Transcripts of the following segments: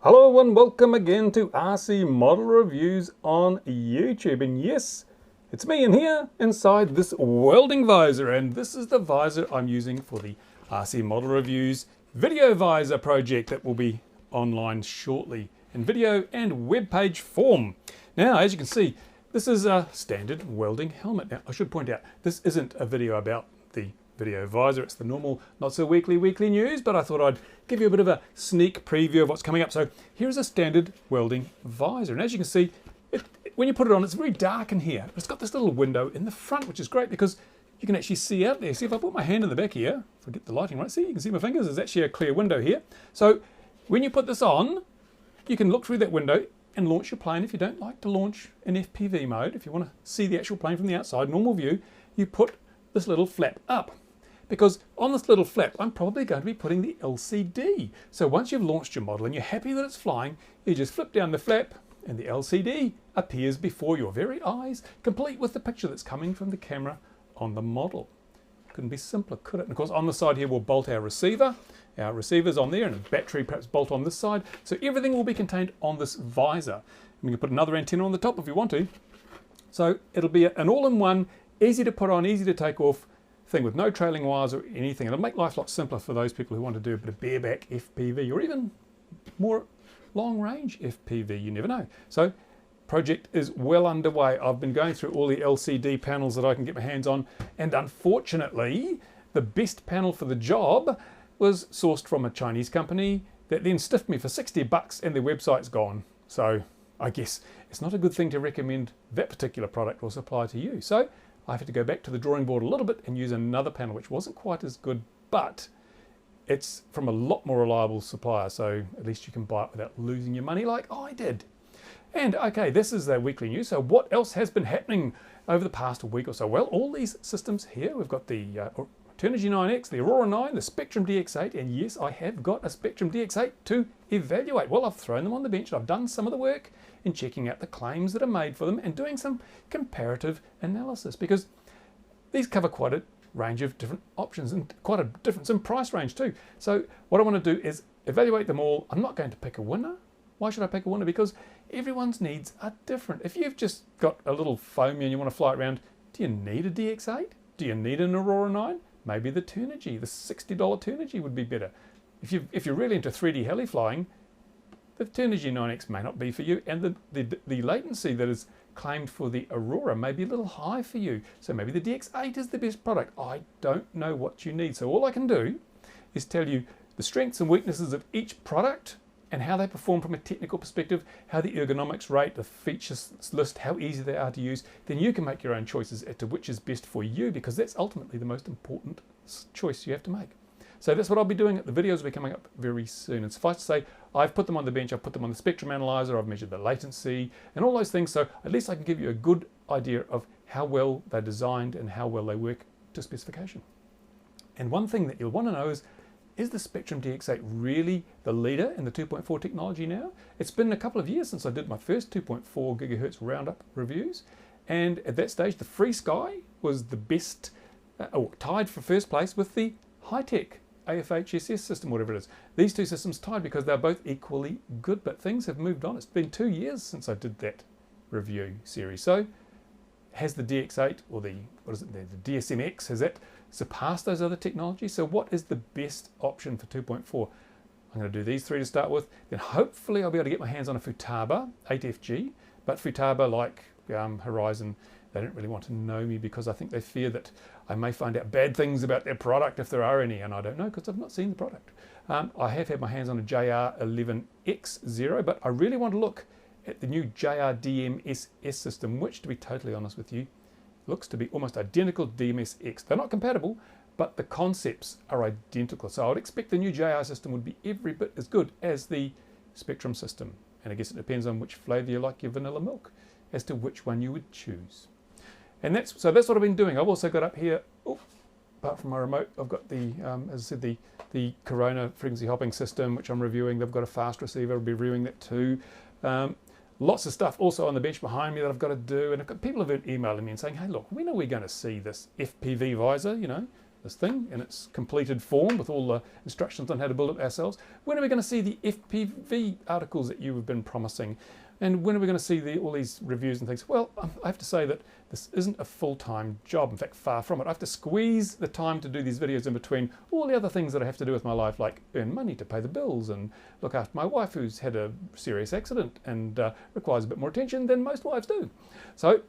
Hello and welcome again to RC Model Reviews on YouTube. And yes, it's me in here inside this welding visor, and this is the visor I'm using for the RC Model Reviews video visor project that will be online shortly in video and web page form. Now, as you can see, this is a standard welding helmet. Now, I should point out, this isn't a video about the video visor. It's the normal, not so weekly news, but I thought I'd give you a bit of a sneak preview of what's coming up. So here's a standard welding visor, and as you can see, when you put it on, it's very dark in here. It's got this little window in the front, which is great because you can actually see out there. See, if I put my hand in the back here, if I get the lighting right, see, you can see my fingers. There's actually a clear window here. So when you put this on, you can look through that window and launch your plane. If you don't like to launch in FPV mode, if you want to see the actual plane from the outside, normal view, you put this little flap up. Because on this little flap, I'm probably going to be putting the LCD. So once you've launched your model and you're happy that it's flying, you just flip down the flap and the LCD appears before your very eyes, complete with the picture that's coming from the camera on the model. Couldn't be simpler, could it? And of course, on the side here, we'll bolt our receiver. Our receiver's on there, and a battery perhaps bolt on this side. So everything will be contained on this visor. And you can put another antenna on the top if you want to. So it'll be an all-in-one, easy to put on, easy to take off thing with no trailing wires or anything. It'll make life a lot simpler for those people who want to do a bit of bareback FPV or even more long-range FPV. You never know. So project is well underway. I've been going through all the LCD panels that I can get my hands on, and unfortunately the best panel for the job was sourced from a Chinese company that then stiffed me for 60 bucks and their website's gone. So I guess it's not a good thing to recommend that particular product or supply to you. So I had to go back to the drawing board a little bit and use another panel, which wasn't quite as good, but it's from a lot more reliable supplier, so at least you can buy it without losing your money like I did. And okay, this is the weekly news. So what else has been happening over the past week or so? Well, all these systems here, we've got the Turnigy 9X, the Aurora 9, the Spectrum DX8, and yes, I have got a Spectrum DX8 to evaluate. Well, I've thrown them on the bench. I've done some of the work in checking out the claims that are made for them and doing some comparative analysis, because these cover quite a range of different options and quite a difference in price range too. So what I want to do is evaluate them all. I'm not going to pick a winner. Why should I pick a winner? Because everyone's needs are different. If you've just got a little foamy and you want to fly it around, do you need a DX8? Do you need an Aurora 9? Maybe the Turnigy, the $60 Turnigy would be better. If you're really into 3D heli flying, the Turnigy 9X may not be for you, and the latency that is claimed for the Aurora may be a little high for you. So maybe the DX8 is the best product. I don't know what you need. So all I can do is tell you the strengths and weaknesses of each product and how they perform from a technical perspective, how the ergonomics rate, the features list, how easy they are to use. Then you can make your own choices as to which is best for you, because that's ultimately the most important choice you have to make. So that's what I'll be doing. The videos will be coming up very soon. And suffice to say, I've put them on the bench, I've put them on the spectrum analyzer, I've measured the latency and all those things. So at least I can give you a good idea of how well they're designed and how well they work to specification. And one thing that you'll want to know is the Spectrum DX8 really the leader in the 2.4 technology now? It's been a couple of years since I did my first 2.4 gigahertz roundup reviews. And at that stage, the Free Sky was the best, tied for first place with the high-tech AFHSS system, whatever it is. These two systems tied because they're both equally good, but things have moved on. It's been 2 years since I did that review series. So has the DX8 or the DSM-X, has that surpassed those other technologies? So what is the best option for 2.4? I'm going to do these three to start with. Then hopefully I'll be able to get my hands on a Futaba 8FG, but Futaba, like Horizon, they don't really want to know me because I think they fear that I may find out bad things about their product if there are any, and I don't know because I've not seen the product. I have had my hands on a JR11X0, but I really want to look at the new JR-DMS-S system, which, to be totally honest with you, looks to be almost identical to DMS-X. They're not compatible, but the concepts are identical. So I would expect the new JR system would be every bit as good as the Spectrum system. And I guess it depends on which flavour you like your vanilla milk as to which one you would choose. And that's what I've been doing. I've also got up here, apart from my remote, I've got the, as I said, the Corona frequency hopping system, which I'm reviewing. They've got a fast receiver. I'll be reviewing that too. Lots of stuff also on the bench behind me that I've got to do. And I've got people have been emailing me and saying, hey, look, when are we going to see this FPV visor? You know, this thing in its completed form with all the instructions on how to build it ourselves. When are we going to see the FPV articles that you have been promising? And when are we going to see all these reviews and things? Well, I have to say that this isn't a full-time job. In fact, far from it. I have to squeeze the time to do these videos in between all the other things that I have to do with my life, like earn money to pay the bills and look after my wife who's had a serious accident and requires a bit more attention than most wives do. So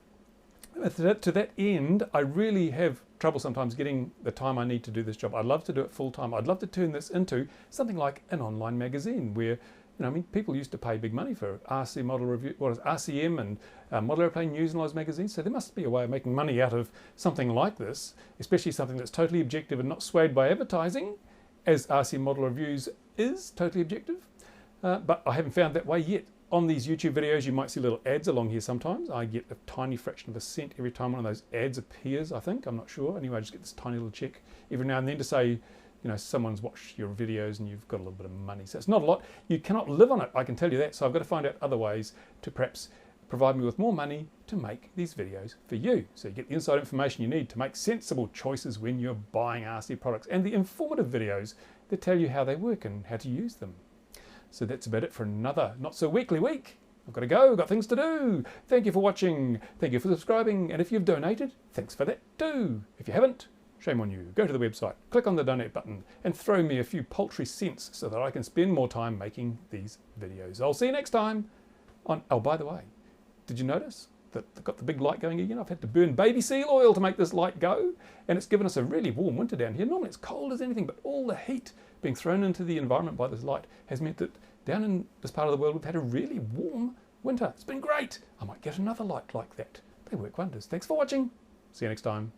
to that end, I really have trouble sometimes getting the time I need to do this job. I'd love to do it full-time. I'd love to turn this into something like an online magazine where, I mean, people used to pay big money for RC Model Review, RCM and Model Airplane News and all those magazines, so there must be a way of making money out of something like this, especially something that's totally objective and not swayed by advertising, as RC Model Reviews is totally objective. But I haven't found that way yet. On these YouTube videos, you might see little ads along here sometimes. I get a tiny fraction of a cent every time one of those ads appears, I think. I'm not sure. Anyway, I just get this tiny little check every now and then to say, someone's watched your videos and you've got a little bit of money. So it's not a lot. You cannot live on it, I can tell you that. So I've got to find out other ways to perhaps provide me with more money to make these videos for you. So you get the inside information you need to make sensible choices when you're buying RC products, and the informative videos that tell you how they work and how to use them. So that's about it for another Not So Weekly week. I've got to go, I've got things to do. Thank you for watching. Thank you for subscribing. And if you've donated, thanks for that too. If you haven't, shame on you. Go to the website, click on the donate button and throw me a few paltry cents so that I can spend more time making these videos. I'll see you next time on, oh, by the way, did you notice that I've got the big light going again? I've had to burn baby seal oil to make this light go, and it's given us a really warm winter down here. Normally it's cold as anything, but all the heat being thrown into the environment by this light has meant that down in this part of the world we've had a really warm winter. It's been great. I might get another light like that. They work wonders. Thanks for watching. See you next time.